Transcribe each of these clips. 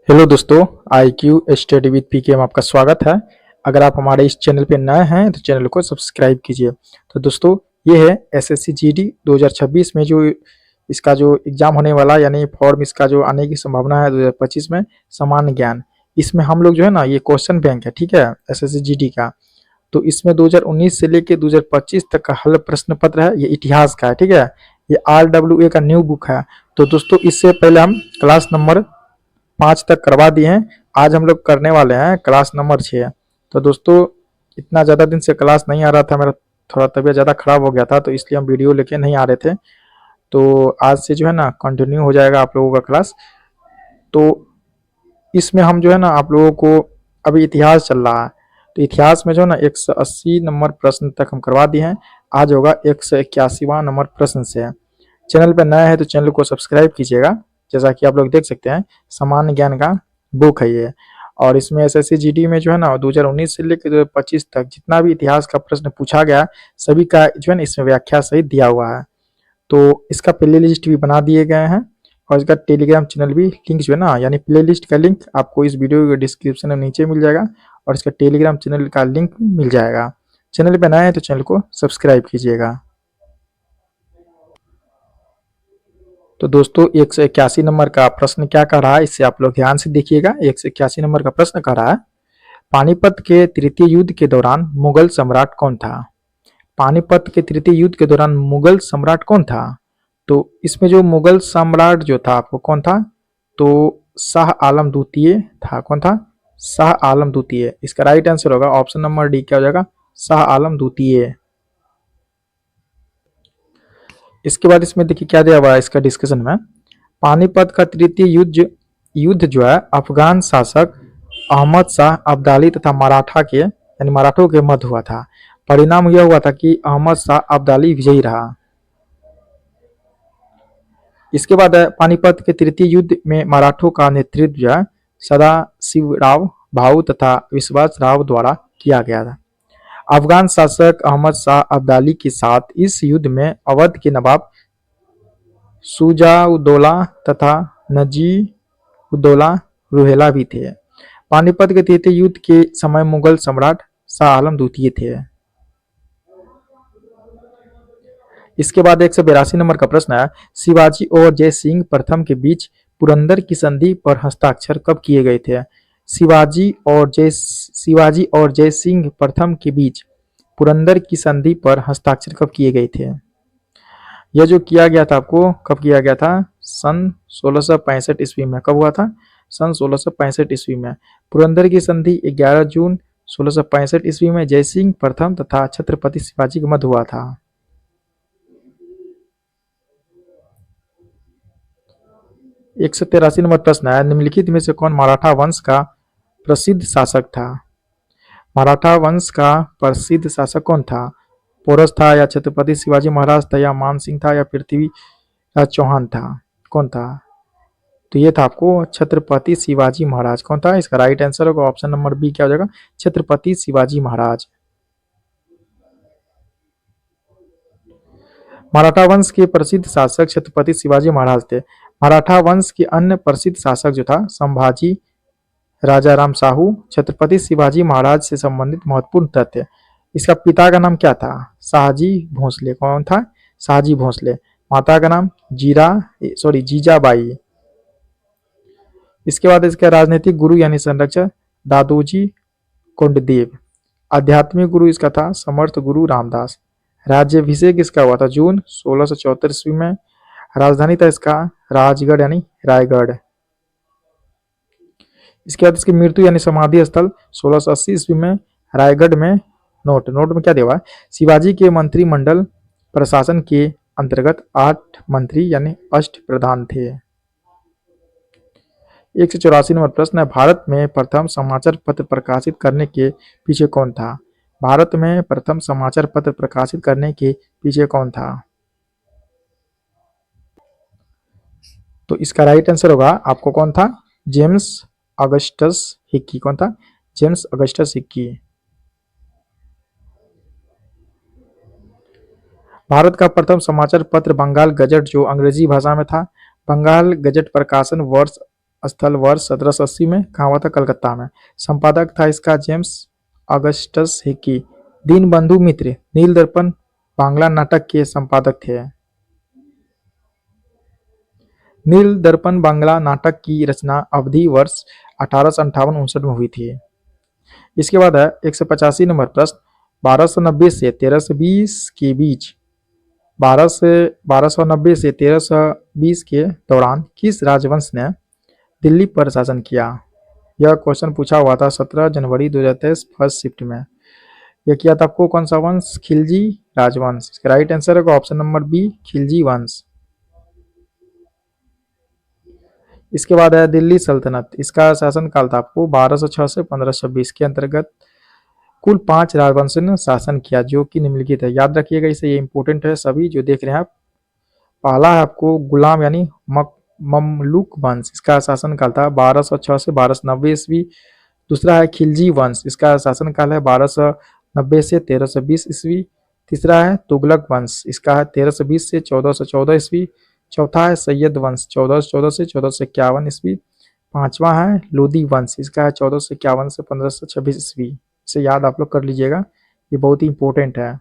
Hello दोस्तों, I Q study with पीके में आपका स्वागत है। अगर आप हमारे इस चैनल पे नए हैं तो चैनल को सब्सक्राइब कीजिए। तो दोस्तों, ये है एसएससी जीडी 2026 में जो इसका जो एग्ज़ाम होने वाला यानी फॉर्म इसका जो आने की संभावना है 2025 में, सामान्य ज्ञान। इसमें हम लोग जो है ना, ये क्वेश्चन बैंक है, ठीक है, एसएससी जीडी का। तो इसमें 2019 से लेके 2025 तक का हल प्रश्न पत्र है, ये इतिहास का है, ठीक है। ये RWA का न्यू बुक है। तो दोस्तों, इससे पहले हम क्लास नंबर 5 तक करवा दिए हैं। आज हम लोग करने वाले हैं क्लास नंबर 6। तो दोस्तों, इतना ज़्यादा दिन से क्लास नहीं आ रहा था, मेरा थोड़ा तबीयत ज़्यादा खराब हो गया था, तो इसलिए हम वीडियो लेके नहीं आ रहे थे। तो आज से जो है ना, कंटिन्यू हो जाएगा आप लोगों का क्लास। तो इसमें हम जो है ना, आप लोगों को अभी इतिहास चल रहा है, तो इतिहास में जो है ना 180 नंबर प्रश्न तक हम करवा दिए हैं। आज होगा 181वां नंबर प्रश्न से। चैनल पर नया है तो चैनल को सब्सक्राइब कीजिएगा। जैसा कि आप लोग देख सकते हैं, सामान्य ज्ञान का बुक है ये। और इसमें एसएससी जीडी में जो है ना 2019 से लेकर 2025 तक जितना भी इतिहास का प्रश्न पूछा गया, सभी का जो है ना इसमें व्याख्या सहित दिया हुआ है। तो इसका प्ले लिस्ट भी बना दिए गए हैं, और इसका टेलीग्राम चैनल भी लिंक जो है ना, यानी प्ले लिस्ट का लिंक आपको इस वीडियो के डिस्क्रिप्शन में नीचे मिल जाएगा, और इसका टेलीग्राम चैनल का लिंक मिल जाएगा। चैनल पर नया है तो चैनल को सब्सक्राइब कीजिएगा। तो दोस्तों, 181 नंबर का प्रश्न क्या कह रहा है, इससे आप लोग ध्यान से देखिएगा। 181 नंबर का प्रश्न कह रहा है, पानीपत के तृतीय युद्ध के दौरान मुगल सम्राट कौन था? पानीपत के तृतीय युद्ध के दौरान मुगल सम्राट कौन था? तो इसमें जो मुगल सम्राट जो था, आपको कौन था? तो शाह आलम द्वितीय था। कौन था? शाह आलम द्वितीय। इसका राइट आंसर होगा ऑप्शन नंबर डी, क्या हो जाएगा? शाह आलम द्वितीय। इसके बाद इसमें देखिए क्या दिया हुआ है इसका डिस्कशन में। पानीपत का तृतीय युद्ध युद्ध जो है अफगान शासक अहमद शाह अब्दाली तथा मराठा के यानी मराठों के मध्य हुआ था। परिणाम यह हुआ था कि अहमद शाह अब्दाली विजयी रहा। इसके बाद पानीपत के तृतीय युद्ध में मराठों का नेतृत्व जो है सदाशिवराव भाऊ तथा विश्वास राव द्वारा किया गया था। अफगान शासक अहमद शाह अब्दाली के साथ इस युद्ध में अवध के नवाब शुजाउद्दौला तथा नजीबुद्दौला रुहेला भी थे। पानीपत के तृतीय युद्ध के समय मुगल सम्राट शाह आलम द्वितीय थे। इसके बाद 182 नंबर का प्रश्न है, शिवाजी और जय सिंह प्रथम के बीच पुरंदर की संधि पर हस्ताक्षर कब किए गए थे? शिवाजी और जय सिंह प्रथम के बीच पुरंदर की संधि पर हस्ताक्षर कब किए गए थे? यह जो किया गया था, आपको कब किया गया था? सन 1665 ईस्वी में। कब हुआ था? सन 1665 ईस्वी में। पुरंदर की संधि 11 जून 1665 ईस्वी में जयसिंह प्रथम तथा छत्रपति शिवाजी के मध्य हुआ था। एक सौ 83 नंबर प्रश्न है, निम्नलिखित में से कौन मराठा वंश का प्रसिद्ध शासक था? मराठा वंश का प्रसिद्ध शासक कौन था? पोरस था, या छत्रपति शिवाजी महाराज था, या मान सिंह था, या पृथ्वीराज चौहान था? कौन था? तो ये था आपको छत्रपति शिवाजी महाराज। कौन था? इसका राइट आंसर होगा ऑप्शन नंबर बी, क्या हो जाएगा? छत्रपति शिवाजी महाराज। मराठा वंश के प्रसिद्ध शासक छत्रपति शिवाजी महाराज थे। मराठा वंश के अन्य प्रसिद्ध शासक जो था संभाजी राजा राम साहू, छत्रपति शिवाजी महाराज से संबंधित महत्वपूर्ण तथ्य। इसका पिता का नाम क्या था? शाहजी भोसले। कौन था? शाहजी भोसले। माता का नाम जीजाबाई। इसके बाद इसका राजनीतिक गुरु यानी संरक्षक दादोजी कोंडदेव। आध्यात्मिक गुरु इसका था समर्थ गुरु रामदास। राज्याभिषेक इसका हुआ था जून 1674 ईस्वी में। राजधानी था इसका राजगढ़ यानी रायगढ़। इसके बाद इसकी मृत्यु यानी समाधि स्थल 1680 ईस्वी में रायगढ़ में। नोट में क्या दिया? शिवाजी के मंत्रिमंडल प्रशासन के अंतर्गत 8 मंत्री यानी अष्ट प्रधान थे। 184 नंबर प्रश्न है, भारत में प्रथम समाचार पत्र प्रकाशित करने के पीछे कौन था? भारत में प्रथम समाचार पत्र प्रकाशित करने के पीछे कौन था? तो इसका राइट आंसर होगा आपको कौन था? James Augustus Hickey. कौन था? James Augustus Hickey. भारत का प्रथम समाचार पत्र बंगाल गजट जो अंग्रेजी भाषा में था। बंगाल गजट प्रकाशन वर्ष स्थल वर्ष 1780 में कहाँ हुआ था? कलकत्ता में। संपादक था इसका जेम्स अगस्टस हिकी। दीनबंधु मित्र नील दर्पण बांग्ला नाटक के संपादक थे। नील दर्पण बांग्ला नाटक की रचना अवधि वर्ष 1858-59 में हुई थी। इसके बाद है 185 नंबर प्रश्न, 1290 से 1320 के बीच 1290 से 1320 के दौरान किस राजवंश ने दिल्ली पर शासन किया? यह क्वेश्चन पूछा हुआ था 17 जनवरी 2023 फर्स्ट शिफ्ट में। यह किया था आपको कौन सा वंश? खिलजी राजवंश। इसका राइट आंसर होगा ऑप्शन नंबर बी, खिलजी वंश। इसके बाद है दिल्ली सल्तनत। इसका शासनकाल था आपको 1206 से 1526 के अंतर्गत कुल 5 राजवंशों ने शासन किया जो कि निम्नलिखित है। याद रखिएगा इसे, ये इंपॉर्टेंट है सभी जो देख रहे हैं आप। पहला है आपको गुलाम यानी ममलूक वंश। इसका शासनकाल था 1206 से 1290 ईस्वी। दूसरा है खिलजी वंश। इसका शासनकाल है 1290 से 1320 ईस्वी। तीसरा है तुगलक वंश। इसका है 1320 से 1414 ईस्वी। चौथा है सैयद वंश 1414 से 1451 ईस्वी। पांचवा है लोदी वंश। इसका है 1451 से 1526 ईस्वी। इसे याद आप लोग कर लीजिएगा, ये बहुत ही इंपॉर्टेंट है।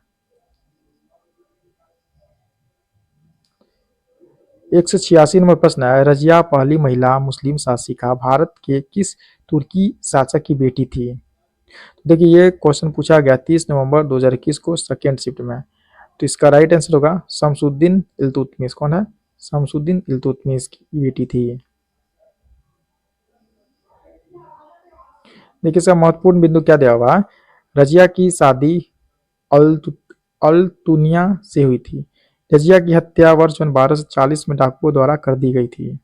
186 नंबर प्रश्न है, रजिया पहली महिला मुस्लिम शासिका भारत के किस तुर्की शासक की बेटी थी? देखिए ये क्वेश्चन पूछा गया 30 नवंबर 2021 को सेकेंड शिफ्ट में। तो इसका राइट आंसर होगा शमसुद्दीन इल्तुतमिश। कौन है? शमसुद्दीन इल्तुतमिश की बेटी थी। देखिए इसका महत्वपूर्ण बिंदु क्या दिया हुआ है? रजिया की शादी अल्तुनिया से हुई थी। रजिया की हत्या वर्ष 1240 में डाकुओं द्वारा कर दी गई थी।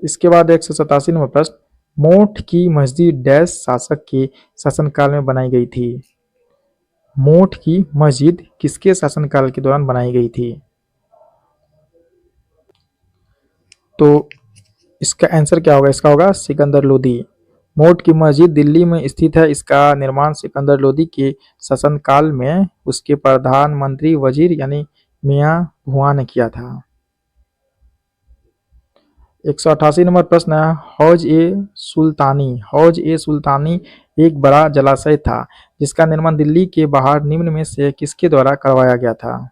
इसके बाद 187 नंबर प्रश्न, मोठ की मस्जिद डैश शासक के शासनकाल में बनाई गई थी? मोठ की मस्जिद किसके शासनकाल के दौरान बनाई गई थी? तो इसका आंसर क्या होगा? इसका होगा सिकंदर लोदी। मोठ की मस्जिद दिल्ली में स्थित है। इसका निर्माण सिकंदर लोदी के शासनकाल में उसके प्रधानमंत्री वजीर यानी मियां भुआ ने किया था। 188 नंबर प्रश्न है, हौज ए सुल्तानी। हौज ए सुल्तानी एक बड़ा जलाशय था जिसका निर्माण दिल्ली के बाहर निम्न में से किसके द्वारा करवाया गया था?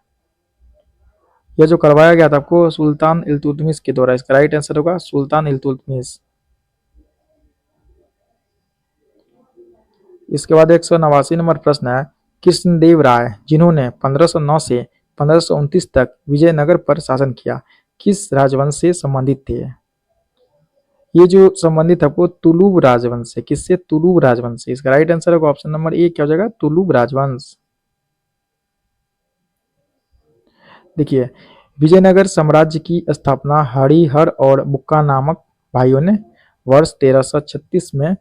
यह जो करवाया गया था आपको सुल्तान इल्तुतमिश के द्वारा। इसका राइट आंसर होगा सुल्तान इल्तुतमिश। इसके बाद 189 नंबर प्रश्न है, कृष्णदेव राय जिन्होंने 1509 से 1529 तक विजयनगर पर शासन किया किस राजवंश से संबंधित थे? ये जो संबंधित है वो तुलुब राजवंश से। किससे? तुलुब राजवंश से। इसका राइट आंसर होगा ऑप्शन नंबर ए, क्या हो जाएगा? तुलुब राजवंश। देखिए विजयनगर साम्राज्य की स्थापना हरिहर और बुक्का नामक भाइयों ने वर्ष 1336 में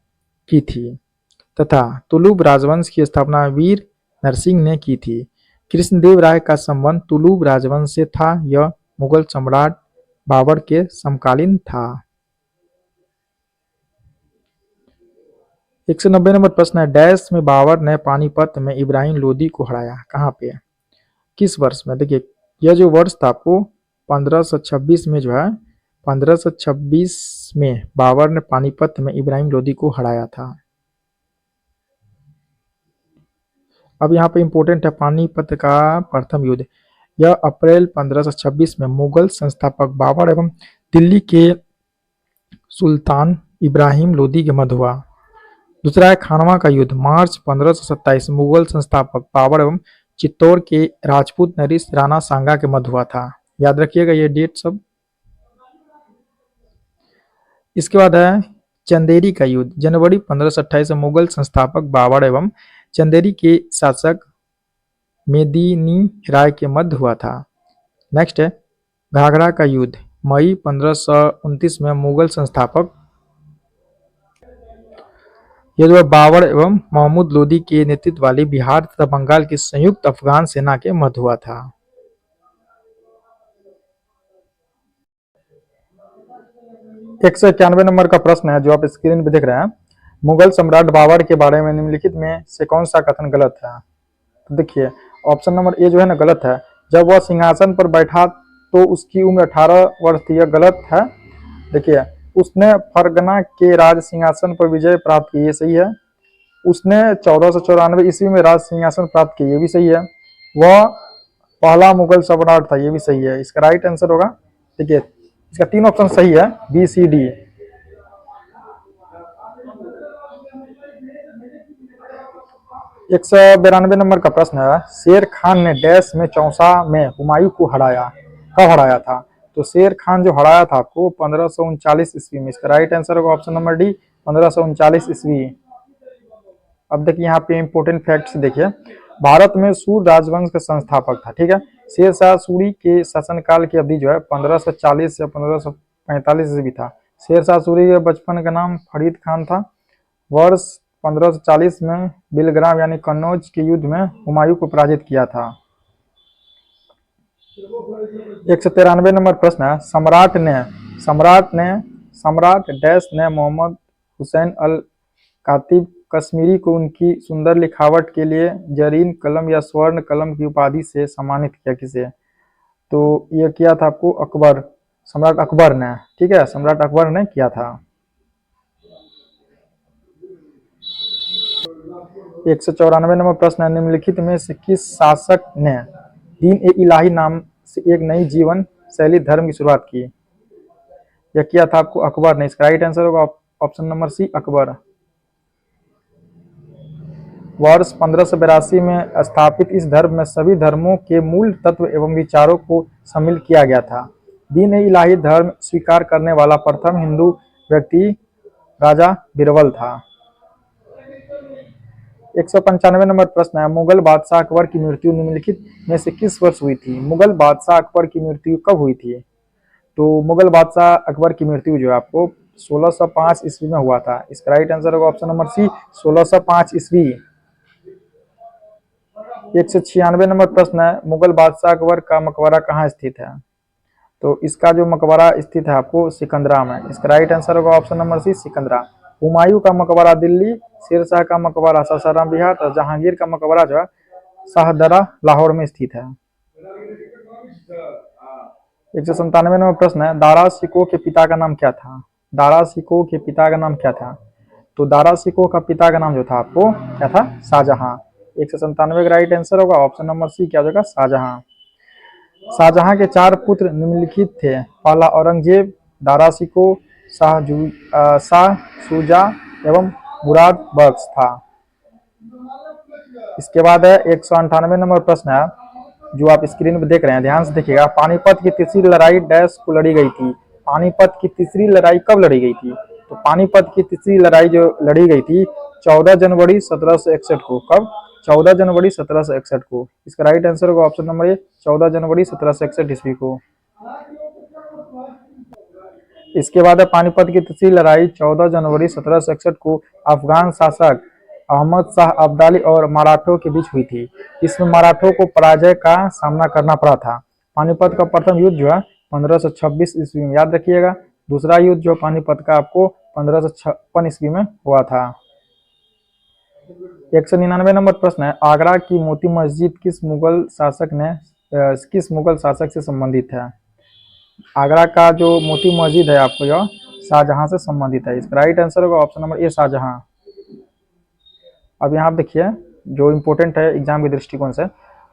की थी तथा तुलुब राजवंश की स्थापना वीर नरसिंह ने की थी। कृष्णदेव राय का संबंध तुलुब राजवंश से था। यह मुगल सम्राट बाबर के समकालीन था। 190 नंबर प्रश्न है, डैश में बाबर ने पानीपत में इब्राहिम लोदी को हराया? कहाँ पे? किस वर्ष में? देखिए यह जो वर्ष था आपको 1526 में जो है 1526 में बाबर ने पानीपत में इब्राहिम लोदी को हराया था। अब यहाँ पे इंपॉर्टेंट है पानीपत का प्रथम युद्ध। यह अप्रैल 1526 में मुगल संस्थापक बाबर एवं दिल्ली के सुल्तान इब्राहिम लोदी के मध्य हुआ। दूसरा है खानवा का युद्ध, मार्च 1527 मुगल संस्थापक बाबर एवं चित्तौड़ के राजपूत नरेश राणा सांगा के मध्य हुआ था। याद रखिएगा ये डेट सब। इसके बाद है चंदेरी का युद्ध, जनवरी 1528 में मुगल संस्थापक बाबर एवं चंदेरी के शासक मेदिनी राय के मध्य हुआ था। नेक्स्ट है घाघरा का युद्ध, मई 1529 में मुगल संस्थापक ये जो बाबर एवं महमूद लोदी के नेतृत्व वाली बिहार तथा बंगाल की संयुक्त अफगान सेना के मध्य हुआ था। एक सौ 91 नंबर का प्रश्न है जो आप स्क्रीन पे देख रहे हैं, मुगल सम्राट बाबर के बारे में निम्नलिखित में से कौन सा कथन गलत है? तो देखिए ऑप्शन नंबर ए जो है ना गलत है। जब वह सिंहासन पर बैठा तो उसकी उम्र 18 वर्ष थी, यह गलत है। देखिए, उसने फरगना के राज सिंहासन पर विजय प्राप्त की, ये सही है। उसने 1494 ईस्वी में राज सिंहासन प्राप्त किया, ये भी सही है। वह पहला मुगल सम्राट था, ये भी सही है। इसका राइट आंसर होगा, देखिए इसका 3 ऑप्शन सही है, बी सी डी। 192 नंबर का प्रश्न है, शेर खान ने डैश में चौसा में हुमायूं को हराया, कब हराया था? तो शेर खान जो हराया था आपको 1539 ईस्वी में। इसका राइट आंसर होगा ऑप्शन नंबर डी, 1539 ईस्वी। अब देखिए यहाँ पे इंपोर्टेंट फैक्ट्स देखिए, भारत में सूर्य राजवंश का संस्थापक था, ठीक है। शेरशाह सूरी के शासनकाल की अवधि जो है 1540 या 1545 ईस्वी था। शेरशाह सूरी के बचपन का नाम फरीद खान था। वर्ष 1540 में बिलग्राम यानी कन्नौज के युद्ध में हुमायूं को पराजित किया था। 193 नंबर प्रश्न है, सम्राट डैश ने मोहम्मद हुसैन अल कातिब कश्मीरी को उनकी सुंदर लिखावट के लिए जरीन कलम या स्वर्ण कलम की उपाधि से सम्मानित किया, किसे? तो ये किया था आपको अकबर, सम्राट अकबर ने, ठीक है, सम्राट अकबर ने किया था। 194 नंबर प्रश्न है, निम्नलिखित में से किस शासक ने दीन ए इलाही नाम से एक नई जीवन शैली धर्म की शुरुआत की? यह किया था आपको अकबर ने। इसका राइट आंसर होगा ऑप्शन नंबर सी, अकबर। वर्ष 1582 में स्थापित इस धर्म में सभी धर्मों के मूल तत्व एवं विचारों को शामिल किया गया था। दीन ए इलाही धर्म स्वीकार करने वाला प्रथम हिंदू व्यक्ति राजा बीरबल था। 195 नंबर प्रश्न है, मुगल बादशाह अकबर की मृत्यु निम्नलिखित में से किस वर्ष हुई थी? मुगल बादशाह अकबर की मृत्यु कब हुई थी? तो मुगल बादशाह अकबर की मृत्यु जो है आपको 1605 ईस्वी में हुआ था। इसका राइट आंसर होगा ऑप्शन नंबर सी, 1605 ईस्वी। 196 नंबर प्रश्न है, मुगल बादशाह अकबर का मकबरा कहाँ स्थित है? तो इसका जो मकबरा स्थित है आपको सिकंदरा में। इसका राइट आंसर होगा option number C, Sikandra. Humayun का मकबरा दिल्ली, शेरशाह का मकबरा सासाराम बिहार, और जहांगीर का मकबरा जो है शाहदरा लाहौर में स्थित है। 197 नंबर प्रश्न है, दारा शिकोह के पिता का नाम क्या था? दारा शिकोह के पिता का नाम क्या था? तो दारा शिकोह का पिता का नाम जो था आपको क्या था? शाहजहां। 197 का राइट आंसर होगा ऑप्शन नंबर सी, क्या हो जाएगा? शाहजहां। शाहजहां के 4 पुत्र निम्नलिखित थे। पहला औरंगजेब, दारा शिकोह, शाह शुजा एवं मुराद बख्श था। इसके बाद है 198 नंबर प्रश्न है, जो आप स्क्रीन पर देख रहे हैं, ध्यान से देखिएगा। पानीपत की तीसरी लड़ाई डैश को लड़ी गई थी? पानीपत की तीसरी लड़ाई कब लड़ी गई थी? तो पानीपत की तीसरी लड़ाई जो लड़ी गई थी 14 जनवरी 1761 को। कब? 14 जनवरी 1761 को। इसका राइट आंसर होगा ऑप्शन नंबर ए, 14 जनवरी 1761 ईस्वी को। इसके बाद है पानीपत की तीसरी लड़ाई 14 जनवरी 1761 को अफगान शासक अहमद शाह अब्दाली और मराठों के बीच हुई थी। इसमें मराठों को पराजय का सामना करना पड़ा था। पानीपत का प्रथम युद्ध जो है 1526 ईस्वी में, याद रखिएगा। दूसरा युद्ध जो पानीपत का आपको 1556 ईस्वी में हुआ था। 199 नंबर प्रश्न है, आगरा की मोती मस्जिद किस मुगल शासक से संबंधित है? आगरा का जो मोती मस्जिद है आपको जो शाहजहां से संबंधित है। इसका राइट आंसर होगा ऑप्शन नंबर ए, शाहजहां। अब यहाँ देखिए जो इम्पोर्टेंट है एग्जाम के दृष्टिकोण से,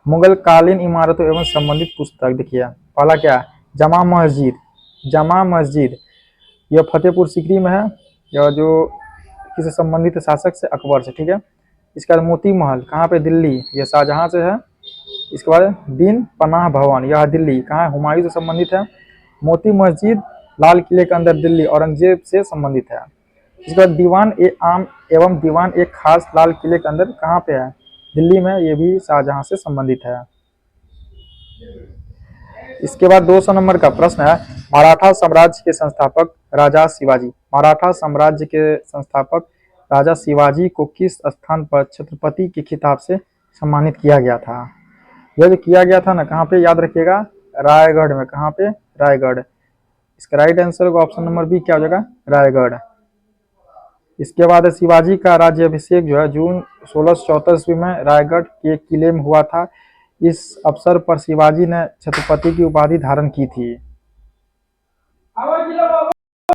मुगल कालीन इमारतों एवं संबंधित पुस्तक देखिए। पहला क्या है? जमा मस्जिद। जमा मस्जिद यह फतेहपुर सीकरी में है, यह जो किसे संबंधित है? शासक से, अकबर से, ठीक है। इसके बाद मोती महल कहाँ पे? दिल्ली, यह शाहजहां से है। इसके बाद दिन पनाह भवन, यह दिल्ली, कहाँ? हुमायूं से संबंधित है। मोती मस्जिद लाल किले के अंदर दिल्ली, औरंगजेब से संबंधित है। इसके बाद दीवान ए आम एवं दीवान एक खास लाल किले के अंदर कहाँ पे है? दिल्ली में, ये भी शाहजहां से संबंधित है। इसके बाद 200 नंबर का प्रश्न है, मराठा साम्राज्य के संस्थापक राजा शिवाजी। मराठा साम्राज्य के संस्थापक राजा शिवाजी को किस स्थान पर छत्रपति के खिताब से सम्मानित किया गया था? यह जो किया गया था ना, कहाँ पे? याद रखिएगा, रायगढ़ में। कहाँ पे? रायगढ़। इसका राइट आंसर होगा ऑप्शन नंबर बी, क्या हो जाएगा? रायगढ़। इसके बाद शिवाजी का राज्याभिषेक जो है जून 1674 ईस्वी में रायगढ़ के किले में हुआ था। इस अवसर पर शिवाजी ने छत्रपति की उपाधि धारण की थी।